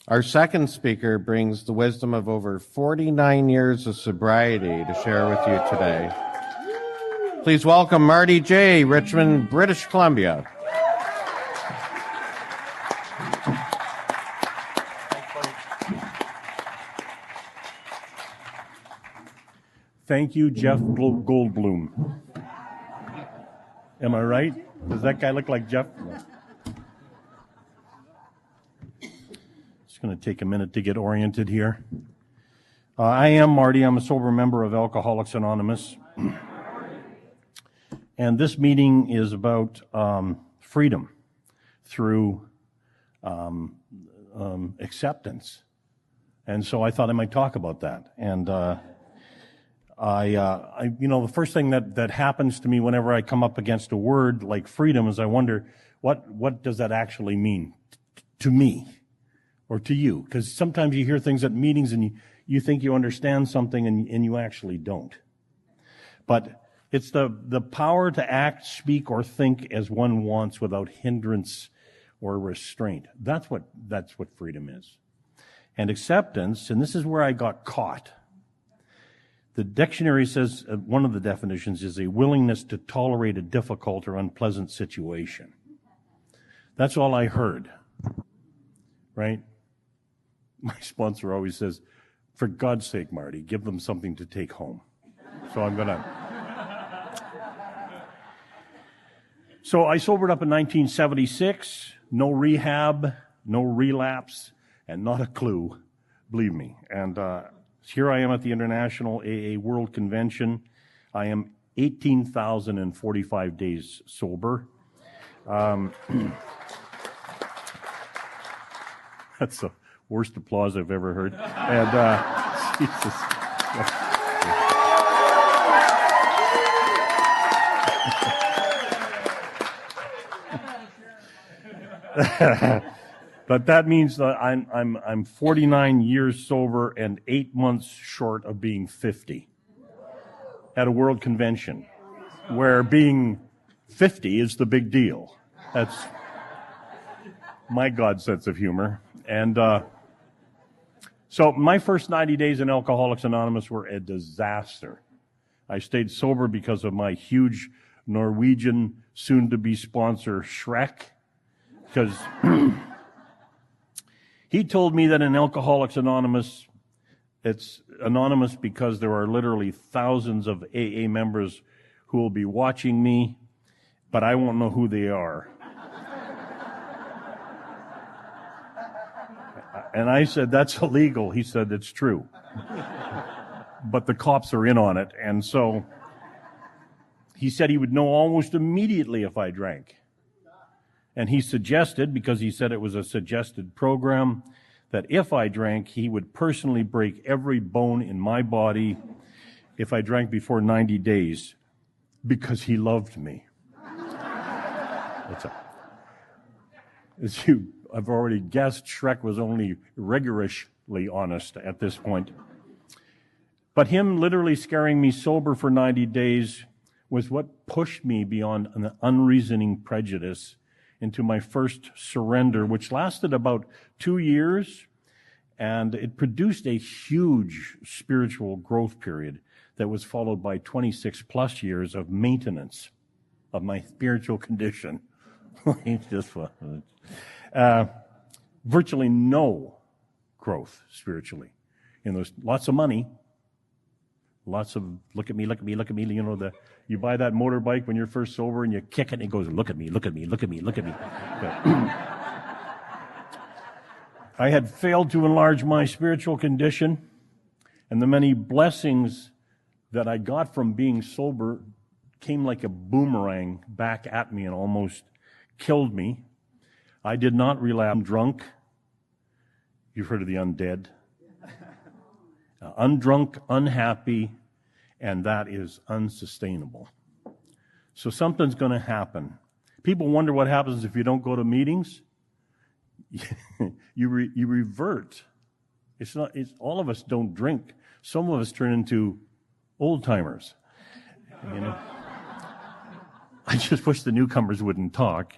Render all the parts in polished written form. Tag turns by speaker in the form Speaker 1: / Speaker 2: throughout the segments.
Speaker 1: Our second speaker brings the wisdom of over 49 years of sobriety to share with you today. Please welcome Martyj J., Richmond, British Columbia.
Speaker 2: Thank you, Jeff Goldblum. Am I right? Does that guy look like Jeff? It's going to take a minute to get oriented here. I am Marty. I'm a sober member of Alcoholics Anonymous. And this meeting is about freedom through acceptance. And so I thought I might talk about that. And the first thing that happens to me whenever I come up against a word like freedom is I wonder, what does that actually mean to me or to you? Because sometimes you hear things at meetings and you think you understand something and you actually don't. But it's the power to act, speak, or think as one wants without hindrance or restraint. That's what freedom is. And acceptance, and this is where I got caught. The dictionary says, one of the definitions is a willingness to tolerate a difficult or unpleasant situation. That's all I heard, right? My sponsor always says, for God's sake, Marty, give them something to take home. So So I sobered up in 1976, no rehab, no relapse, and not a clue, believe me. And here I am at the International AA World Convention. I am 18,045 days sober. That's the worst applause I've ever heard. And Jesus. But that means that I'm 49 years sober and 8 months short of being 50 at a world convention, where being 50 is the big deal. That's my God sense of humor. And so my first 90 days in Alcoholics Anonymous were a disaster. I stayed sober because of my huge Norwegian soon-to-be sponsor, Shrek, because he told me that in Alcoholics Anonymous, it's anonymous because there are literally thousands of AA members who will be watching me, but I won't know who they are. And I said, that's illegal. He said, it's true. But the cops are in on it. And so he said he would know almost immediately if I drank. And he suggested, because he said it was a suggested program, that if I drank, he would personally break every bone in my body if I drank before 90 days, because he loved me. As I've already guessed, Shrek was only rigorously honest at this point. But him literally scaring me sober for 90 days was what pushed me beyond an unreasoning prejudice into my first surrender, which lasted about 2 years, and it produced a huge spiritual growth period that was followed by 26 plus years of maintenance of my spiritual condition. Virtually no growth spiritually. There's lots of money, lots of look at me, you buy that motorbike when you're first sober and you kick it and it goes, look at me. I had failed to enlarge my spiritual condition, and the many blessings that I got from being sober came like a boomerang back at me and almost killed me. I did not relapse. Drunk. You've heard of the undead. Undrunk, unhappy, and that is unsustainable. So something's going to happen. People wonder what happens if you don't go to meetings. You revert. It's all of us don't drink. Some of us turn into old timers. I just wish the newcomers wouldn't talk.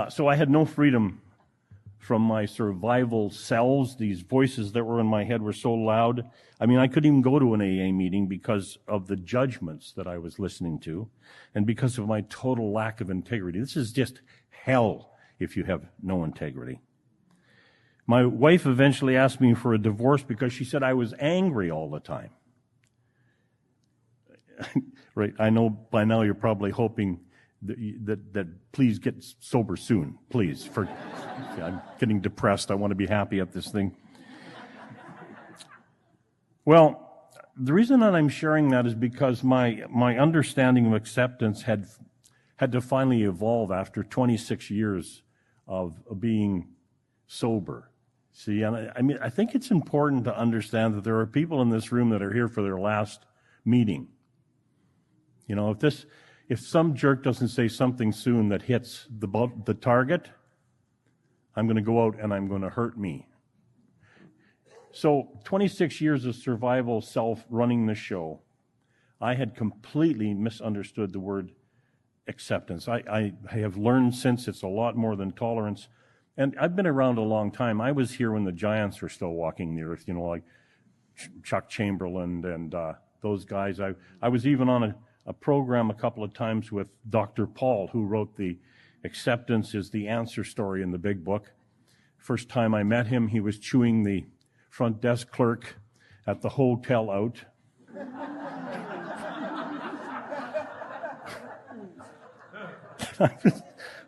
Speaker 2: So I had no freedom from my survival selves. These voices that were in my head were so loud. I mean, I couldn't even go to an AA meeting because of the judgments that I was listening to and because of my total lack of integrity. This is just hell if you have no integrity. My wife eventually asked me for a divorce because she said I was angry all the time. Right, I know by now you're probably hoping that please get sober soon, please. I'm getting depressed. I want to be happy at this thing. Well, the reason that I'm sharing that is because my understanding of acceptance had to finally evolve after 26 years of being sober. See, and I think it's important to understand that there are people in this room that are here for their last meeting. You know, if some jerk doesn't say something soon that hits the target, I'm going to go out and I'm going to hurt me. So 26 years of survival self running the show, I had completely misunderstood the word acceptance. I have learned since it's a lot more than tolerance. And I've been around a long time. I was here when the giants were still walking the earth, you know, like Chuck Chamberlain and those guys. I was even on a program a couple of times with Dr. Paul, who wrote the Acceptance is the Answer story in the big book. First time I met him, he was chewing the front desk clerk at the hotel out.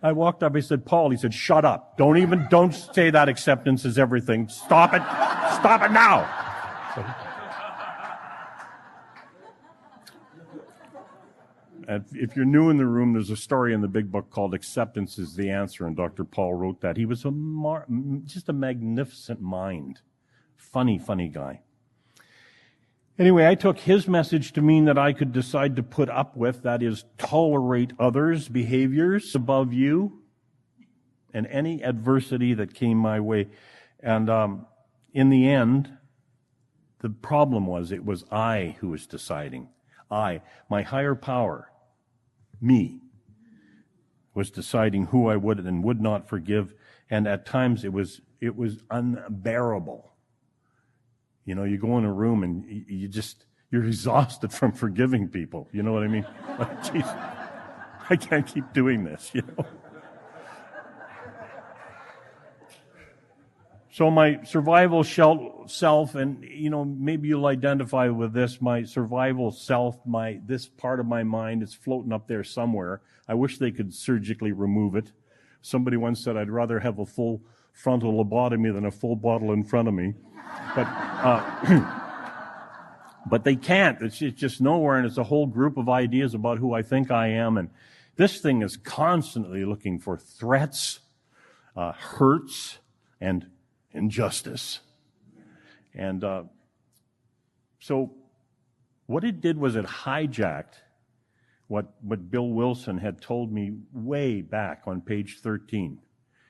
Speaker 2: I walked up, he said, Paul, he said, shut up. Don't say that acceptance is everything. Stop it. Stop it now. So, if you're new in the room, there's a story in the big book called Acceptance is the Answer, and Dr. Paul wrote that. He was just a magnificent mind. Funny guy. Anyway, I took his message to mean that I could decide to put up with, that is, tolerate others' behaviors above you and any adversity that came my way. And in the end, the problem was it was I who was deciding. My higher power, me, was deciding who I would and would not forgive. And at times it was unbearable. You know, you go in a room and you're exhausted from forgiving people. You know what I mean? Like, geez, I can't keep doing this, you know. So my survival self, and, you know, maybe you'll identify with this, my survival self, this part of my mind is floating up there somewhere. I wish they could surgically remove it. Somebody once said, I'd rather have a full frontal lobotomy than a full bottle in front of me. But they can't. It's just nowhere, and it's a whole group of ideas about who I think I am. And this thing is constantly looking for threats, hurts, and injustice. And so what it did was it hijacked what Bill Wilson had told me way back on page 13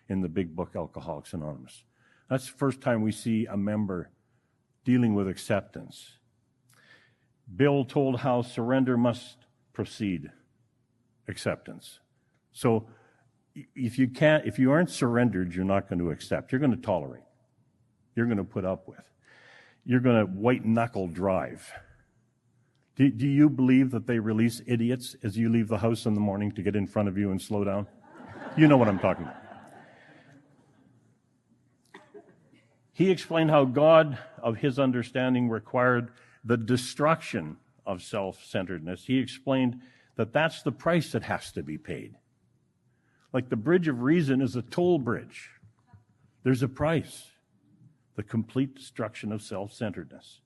Speaker 2: in the big book, Alcoholics Anonymous. That's the first time we see a member dealing with acceptance. Bill told how surrender must precede acceptance. So if you aren't surrendered, you're not going to accept. You're going to tolerate. You're going to put up with. You're going to white-knuckle drive. Do you believe that they release idiots as you leave the house in the morning to get in front of you and slow down? You know what I'm talking about. He explained how God, of his understanding, required the destruction of self-centeredness. He explained that that's the price that has to be paid. Like the bridge of reason is a toll bridge. There's a price. The complete destruction of self-centeredness.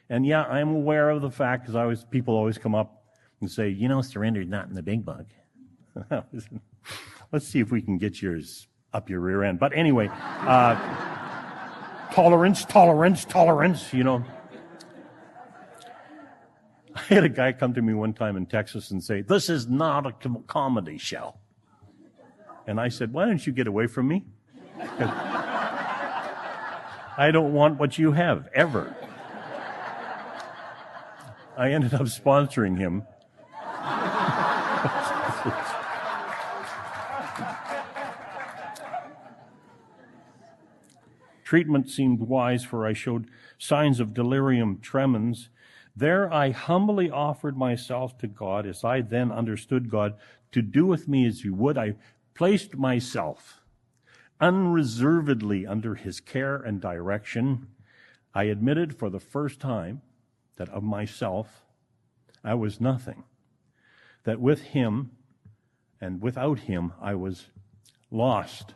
Speaker 2: And yeah, I'm aware of the fact, because people always come up and say, you know, surrender's not in the big book. Let's see if we can get yours up your rear end. But anyway, tolerance, you know. I had a guy come to me one time in Texas and say, this is not a comedy show. And I said, why don't you get away from me? I don't want what you have, ever. I ended up sponsoring him. Treatment seemed wise, for I showed signs of delirium tremens. There I humbly offered myself to God, as I then understood God, to do with me as He would. I placed myself unreservedly under His care and direction. I admitted for the first time that of myself I was nothing, that with Him and without Him I was lost.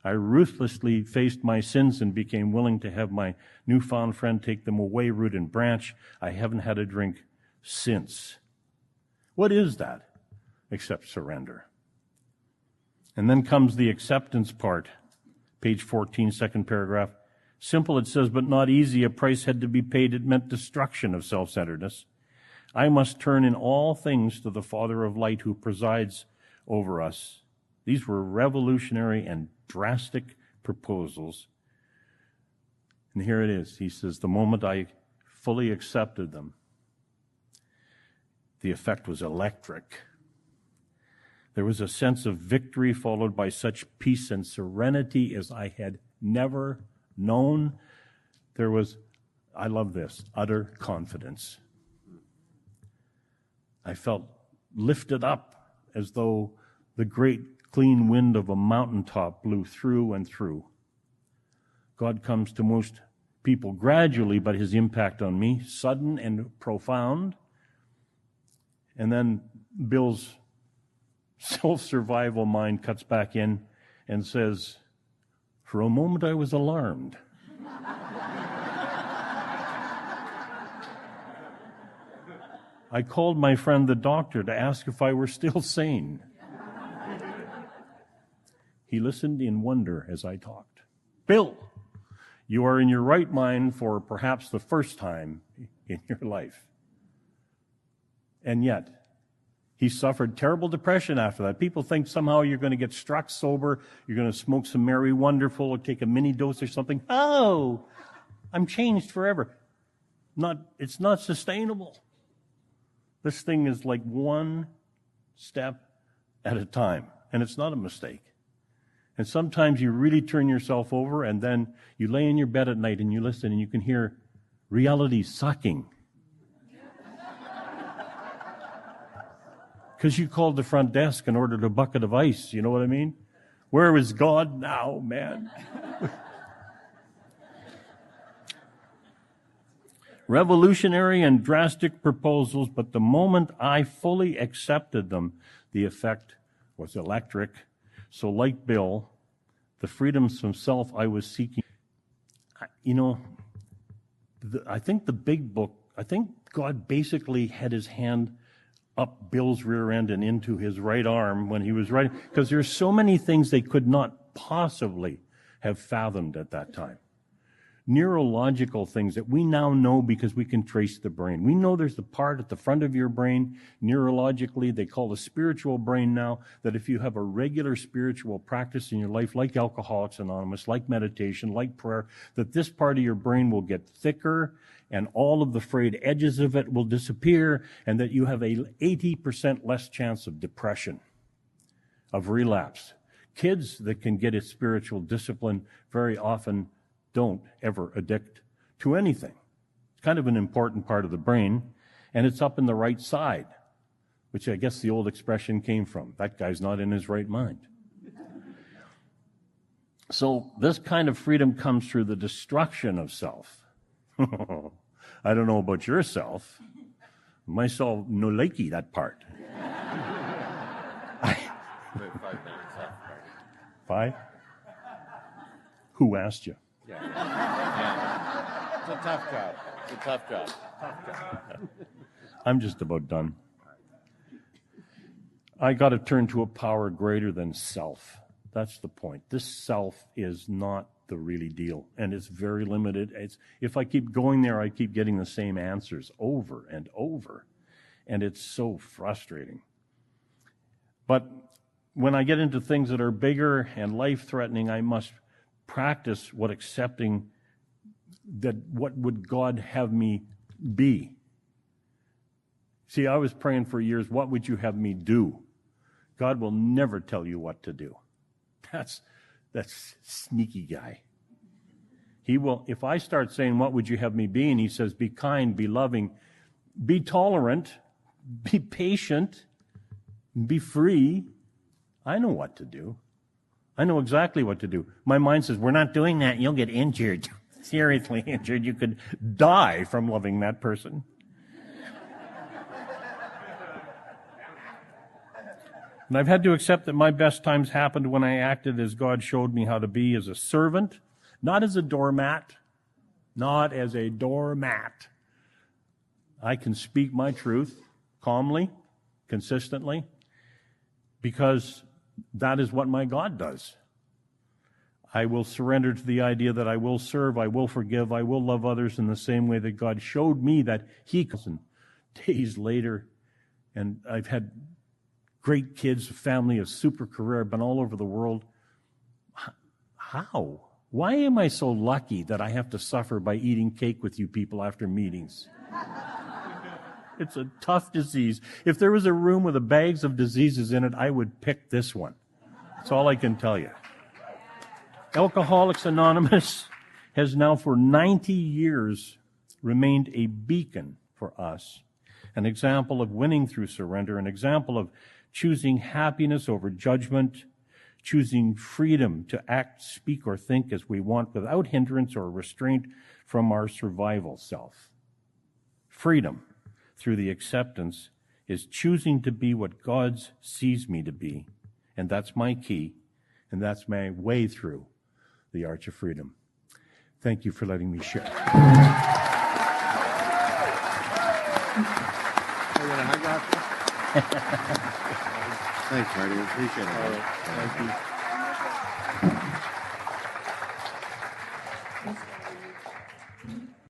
Speaker 2: I ruthlessly faced my sins and became willing to have my newfound friend take them away, root and branch. I haven't had a drink since. What is that except surrender? And then comes the acceptance part. Page 14, second paragraph. Simple, it says, but not easy. A price had to be paid. It meant destruction of self-centeredness. I must turn in all things to the Father of light who presides over us. These were revolutionary and drastic proposals. And here it is. He says, the moment I fully accepted them, the effect was electric. There was a sense of victory followed by such peace and serenity as I had never known. There was, I love this, utter confidence. I felt lifted up as though the great clean wind of a mountaintop blew through and through. God comes to most people gradually, but His impact on me, sudden and profound. And then Bill's self-survival mind cuts back in and says, for a moment I was alarmed. I called my friend the doctor to ask if I were still sane. He listened in wonder as I talked. Bill, you are in your right mind for perhaps the first time in your life. And yet, he suffered terrible depression after that. People think somehow you're going to get struck sober, you're going to smoke some Mary Wonderful or take a mini dose or something. Oh, I'm changed forever. It's not sustainable. This thing is like one step at a time, and it's not a mistake. And sometimes you really turn yourself over, and then you lay in your bed at night and you listen, and you can hear reality sucking. Because you called the front desk and ordered a bucket of ice, you know what I mean? Where is God now, man? Revolutionary and drastic proposals, but the moment I fully accepted them, the effect was electric. So like Bill, the freedoms from self I was seeking, I think the big book, I think God basically had His hand up Bill's rear end and into his right arm when he was writing, because there's so many things they could not possibly have fathomed at that time. Neurological things that we now know because we can trace the brain. We know there's the part at the front of your brain, neurologically, they call the spiritual brain now, that if you have a regular spiritual practice in your life, like Alcoholics Anonymous, like meditation, like prayer, that this part of your brain will get thicker and all of the frayed edges of it will disappear, and that you have a 80% less chance of depression, of relapse. Kids that can get a spiritual discipline very often don't ever addict to anything. It's kind of an important part of the brain, and it's up in the right side, which I guess the old expression came from. That guy's not in his right mind. So this kind of freedom comes through the destruction of self. I don't know about yourself. Myself, no likey, that part.
Speaker 1: 5 minutes left.
Speaker 2: 5? Who asked you?
Speaker 1: Yeah. It's a tough job. It's a tough job.
Speaker 2: I'm just about done. I got to turn to a power greater than self. That's the point. This self is not the really deal, and it's very limited. If I keep going there, I keep getting the same answers over and over, and it's so frustrating. But when I get into things that are bigger and life-threatening, I must practice what would God have me be. See, I was praying for years, what would you have me do? God will never tell you what to do. That's sneaky guy. He will, if I start saying, what would you have me be? And he says, be kind, be loving, be tolerant, be patient, be free. I know what to do. I know exactly what to do. My mind says, we're not doing that. You'll get injured. Seriously injured. You could die from loving that person. And I've had to accept that my best times happened when I acted as God showed me how to be, as a servant, not as a doormat. Not as a doormat. I can speak my truth calmly, consistently, because that is what my God does. I will surrender to the idea that I will serve, I will forgive, I will love others in the same way that God showed me that He could. Days later, and I've had great kids, a family, a super career, I've been all over the world. How? Why am I so lucky that I have to suffer by eating cake with you people after meetings? It's a tough disease. If there was a room with bags of diseases in it, I would pick this one. That's all I can tell you. Alcoholics Anonymous has now for 90 years remained a beacon for us, an example of winning through surrender, an example of choosing happiness over judgment, choosing freedom to act, speak, or think as we want without hindrance or restraint from our survival self. Freedom through the acceptance is choosing to be what God sees me to be. And that's my key, and that's my way through the Arch of Freedom. Thank you for letting me share.
Speaker 1: Thanks, Marty. Appreciate it.
Speaker 2: All right. Thank you.